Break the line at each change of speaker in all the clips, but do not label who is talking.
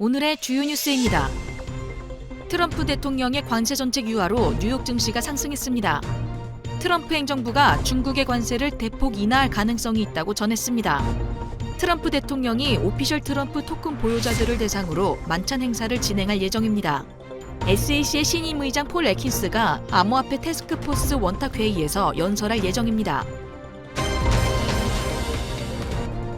오늘의 주요 뉴스입니다. 트럼프 대통령의 관세 정책 유화로 뉴욕 증시가 상승했습니다. 트럼프 행정부가 중국의 관세를 대폭 인하할 가능성이 있다고 전했습니다. 트럼프 대통령이 오피셜 트럼프 토큰 보유자들을 대상으로 만찬 행사를 진행할 예정입니다. SAC의 신임 의장 폴 애킨스가 암호화폐 태스크포스 원탁회의에서 연설할 예정입니다.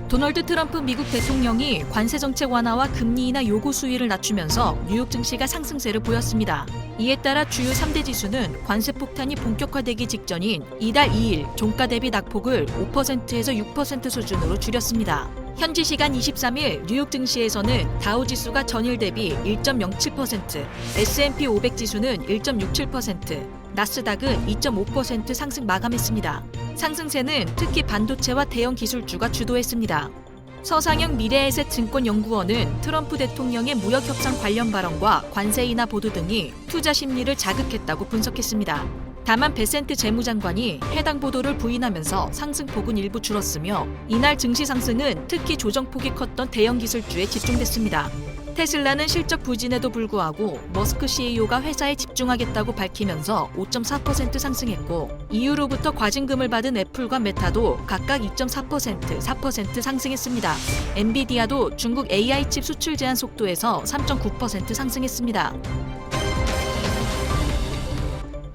도널드 트럼프 미국 대통령이 관세 정책 완화와 금리 인하 요구 수위를 낮추면서 뉴욕 증시가 상승세를 보였습니다. 이에 따라 주요 3대 지수는 관세 폭탄이 본격화되기 직전인 이달 2일 종가 대비 낙폭을 5%에서 6% 수준으로 줄였습니다. 현지 시간 23일 뉴욕 증시에서는 다우 지수가 전일 대비 1.07%, S&P 500 지수는 1.67%, 나스닥은 2.5% 상승 마감했습니다. 상승세는 특히 반도체와 대형 기술주가 주도했습니다. 서상영 미래에셋 증권연구원은 트럼프 대통령의 무역협상 관련 발언과 관세 인하 보도 등이 투자 심리를 자극했다고 분석했습니다. 다만 베센트 재무장관이 해당 보도를 부인하면서 상승폭은 일부 줄었으며 이날 증시 상승은 특히 조정폭이 컸던 대형 기술주에 집중됐습니다. 테슬라는 실적 부진에도 불구하고 머스크 CEO가 회사에 집중하겠다고 밝히면서 5.4% 상승했고 이후로부터 과징금을 받은 애플과 메타도 각각 2.4%, 4% 상승했습니다. 엔비디아도 중국 AI 칩 수출 제한 속도에서 3.9% 상승했습니다.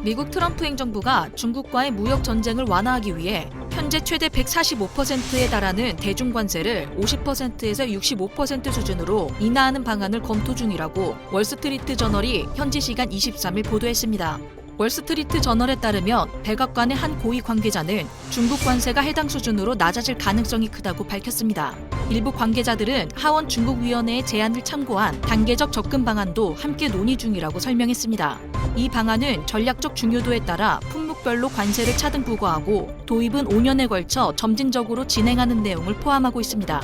미국 트럼프 행정부가 중국과의 무역 전쟁을 완화하기 위해 현재 최대 145%에 달하는 대중 관세를 50%에서 65% 수준으로 인하하는 방안을 검토 중이라고 월스트리트 저널이 현지 시간 23일 보도했습니다. 월스트리트 저널에 따르면 백악관의 한 고위 관계자는 중국 관세가 해당 수준으로 낮아질 가능성이 크다고 밝혔습니다. 일부 관계자들은 하원 중국위원회의 제안을 참고한 단계적 접근 방안도 함께 논의 중이라고 설명했습니다. 이 방안은 전략적 중요도에 따라 품목별로 관세를 차등 부과하고 도입은 5년에 걸쳐 점진적으로 진행하는 내용을 포함하고 있습니다.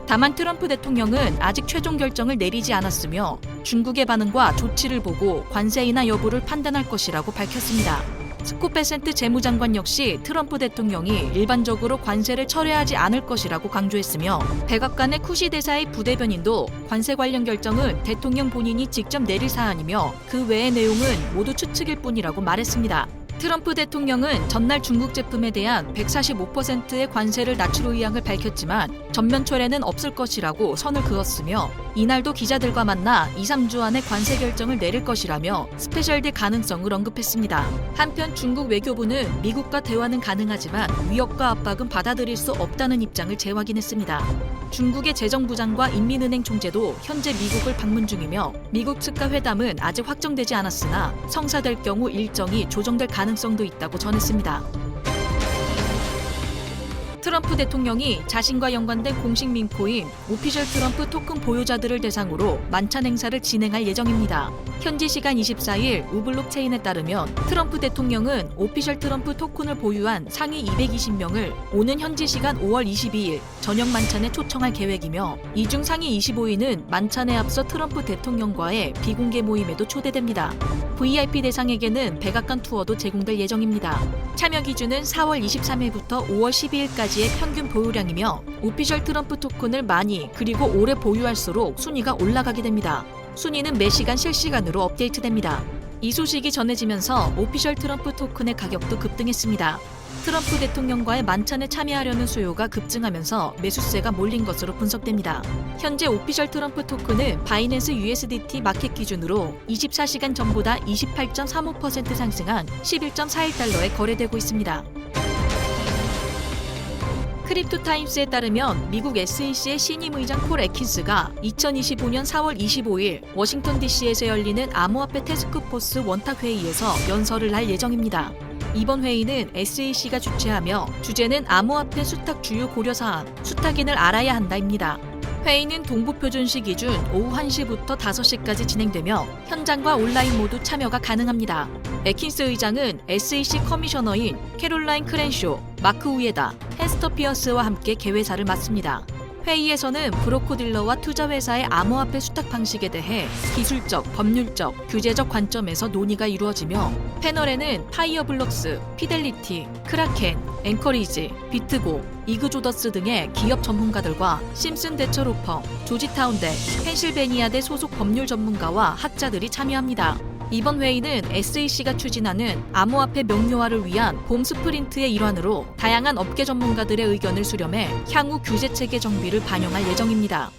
다만 트럼프 대통령은 아직 최종 결정을 내리지 않았으며 중국의 반응과 조치를 보고 관세 인하 여부를 판단할 것이라고 밝혔습니다. 스콧 베센트 재무장관 역시 트럼프 대통령이 일반적으로 관세를 철회하지 않을 것이라고 강조했으며 백악관의 쿠시 대사의 부대변인도 관세 관련 결정은 대통령 본인이 직접 내릴 사안이며 그 외의 내용은 모두 추측일 뿐이라고 말했습니다. 트럼프 대통령은 전날 중국 제품에 대한 145%의 관세를 낮출 의향을 밝혔지만 전면 철회는 없을 것이라고 선을 그었으며 이날도 기자들과 만나 2-3주 안에 관세 결정을 내릴 것이라며 스페셜딜 가능성을 언급했습니다. 한편 중국 외교부는 미국과 대화는 가능하지만 위협과 압박은 받아들일 수 없다는 입장을 재확인했습니다. 중국의 재정부장과 인민은행 총재도 현재 미국을 방문 중이며 미국 측과 회담은 아직 확정되지 않았으나 성사될 경우 일정이 조정될 가능성도 있다고 전했습니다. 트럼프 대통령이 자신과 연관된 공식 민코인 오피셜 트럼프 토큰 보유자들을 대상으로 만찬 행사를 진행할 예정입니다. 현지 시간 24일 우블록체인에 따르면 트럼프 대통령은 오피셜 트럼프 토큰을 보유한 상위 220명을 오는 현지 시간 5월 22일 저녁 만찬에 초청할 계획이며 이 중 상위 25인은 만찬에 앞서 트럼프 대통령과의 비공개 모임에도 초대됩니다. VIP 대상에게는 백악관 투어도 제공될 예정입니다. 참여 기준은 4월 23일부터 5월 12일까지의 평균 보유량이며 오피셜 트럼프 토큰을 많이 그리고 오래 보유할수록 순위가 올라가게 됩니다. 순위는 매시간 실시간으로 업데이트됩니다. 이 소식이 전해지면서 오피셜 트럼프 토큰의 가격도 급등했습니다. 트럼프 대통령과의 만찬에 참여하려는 수요가 급증하면서 매수세가 몰린 것으로 분석됩니다. 현재 오피셜 트럼프 토큰은 바이낸스 USDT 마켓 기준으로 24시간 전보다 28.35% 상승한 11.41달러에 거래되고 있습니다. 크립토타임스에 따르면 미국 SEC의 신임 의장 폴 애킨스가 2025년 4월 25일 워싱턴 DC에서 열리는 암호화폐 태스크포스 원탁회의에서 연설을 할 예정입니다. 이번 회의는 SEC가 주최하며 주제는 암호화폐 수탁 주요 고려사항, 수탁인을 알아야 한다입니다. 회의는 동부표준시 기준 오후 1시부터 5시까지 진행되며 현장과 온라인 모두 참여가 가능합니다. 애킨스 의장은 SEC 커미셔너인 캐롤라인 크렌쇼, 마크 우에다, 헤스터 피어스와 함께 개회사를 맡습니다. 회의에서는 브로커딜러와 투자회사의 암호화폐 수탁 방식에 대해 기술적, 법률적, 규제적 관점에서 논의가 이루어지며 패널에는 파이어블럭스, 피델리티, 크라켄, 앵커리지, 비트고, 이그조더스 등의 기업 전문가들과 심슨 대처로퍼, 조지타운대, 펜실베니아대 소속 법률 전문가와 학자들이 참여합니다. 이번 회의는 SEC가 추진하는 암호화폐 명료화를 위한 봄 스프린트의 일환으로 다양한 업계 전문가들의 의견을 수렴해 향후 규제 체계 정비를 반영할 예정입니다.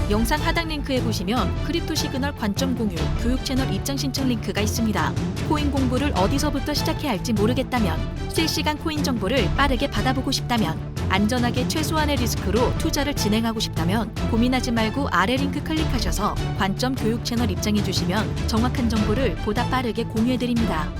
영상 하단 링크에 보시면 크립토 시그널 관점 공유, 교육 채널 입장 신청 링크가 있습니다. 코인 공부를 어디서부터 시작해야 할지 모르겠다면, 실시간 코인 정보를 빠르게 받아보고 싶다면, 안전하게 최소한의 리스크로 투자를 진행하고 싶다면 고민하지 말고 아래 링크 클릭하셔서 관점 교육 채널 입장해 주시면 정확한 정보를 보다 빠르게 공유해 드립니다.